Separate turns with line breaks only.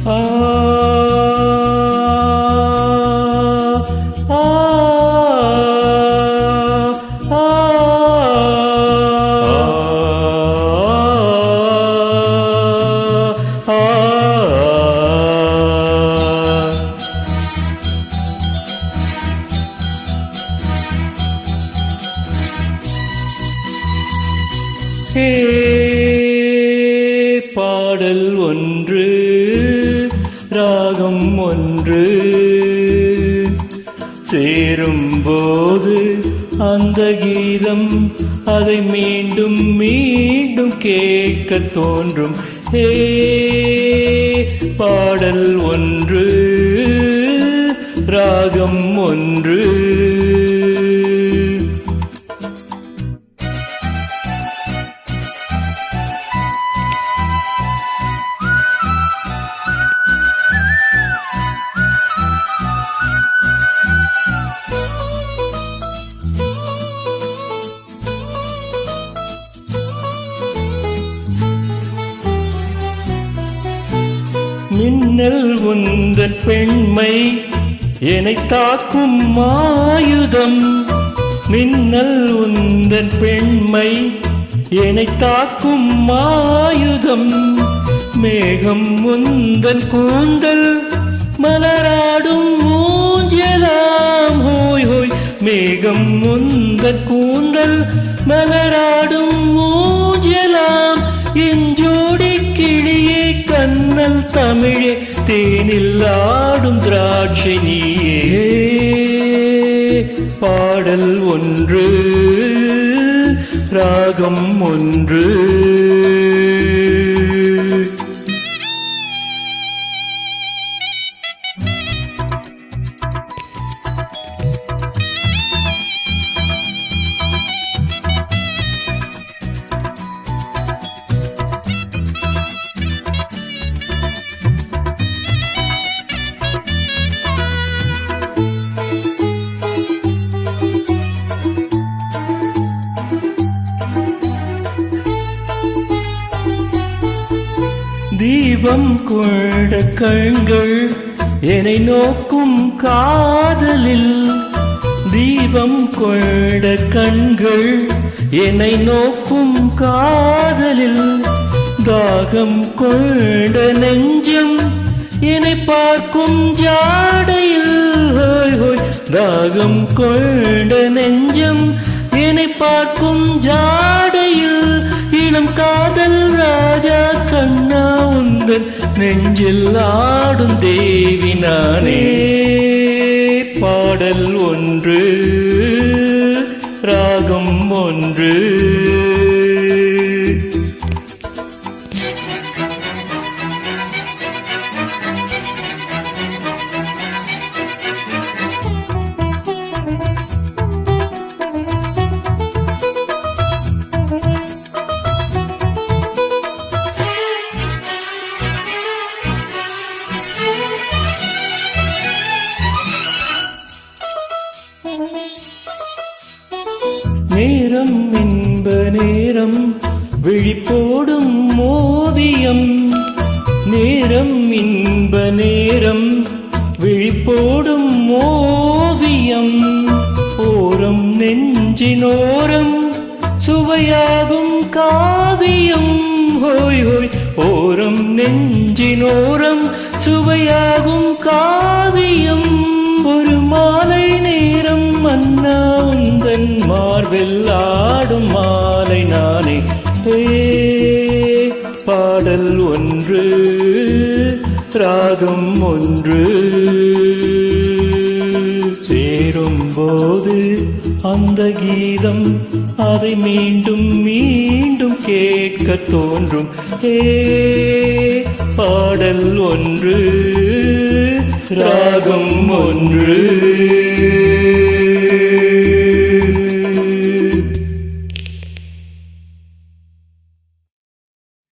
ஆ ஆ ஆ பாடல் ஒன்று ராகம் ஒன்று சேரும்போது அந்த கீதம் அதை மீண்டும் மீண்டும் கேட்க தோன்றும். பாடல் ஒன்று ராகம் ஒன்று. மின்னல் உந்தன் பெண்மை என்னை தாக்கும் ஆயுதம். மின்னல் உந்தன் பெண்மை என்னை தாக்கும் ஆயுதம். மேகம் உந்தன் கூந்தல் மலராடும் ஊஞ்சலாம். ஹோய் ஹோய் மேகம் உந்தன் கூந்தல் மலராடும் ஊஞ்சலாம். என் ஜோடி கிளியே கண்ணல் தமிழே தேனில் ஆடும் திராட்சை நீயே. பாடல் ஒன்று ராகம் ஒன்று. தீபம் கொண்ட கண்கள் என்னை நோக்கும் காதலில். தீபம் கொண்ட கண்கள் என்னை நோக்கும் காதலில். தாகம் கொண்ட நெஞ்சம் என்னை பார்க்கும் ஜாடையில். ஹோய் ஹோய் தாகம் கொண்ட நெஞ்சம் என்னை பார்க்கும் ஜாடையில். இளம் காதல் ராஜா கண்ணா உந்தன் நெஞ்சில் ஆடும் தேவி நானே. பாடல் ஒன்று ராகம் ஒன்று. நேரம் என்ப நேரம் விழிப்போடும் ஓவியம். நேரம் இன்ப நேரம் விழிப்போடும் ஓவியம். ஓரம் நெஞ்சினோரம் சுவையாகும் காவியம். ஹோய் ஹோய் ஓரம் நெஞ்சினோரம் சுவையாகும் காவியம். ஒரு மாலை நேரம் மன்னா உந்தன் மார்பில் ஆடும் மாலை நானே. பாடல் ஒன்று ராகம் ஒன்று. சேரும்போது அந்த கீதம் அதை மீண்டும் மீண்டும் கேட்க தோன்றும். பாடல் ஒன்று ராகம் ஒன்று.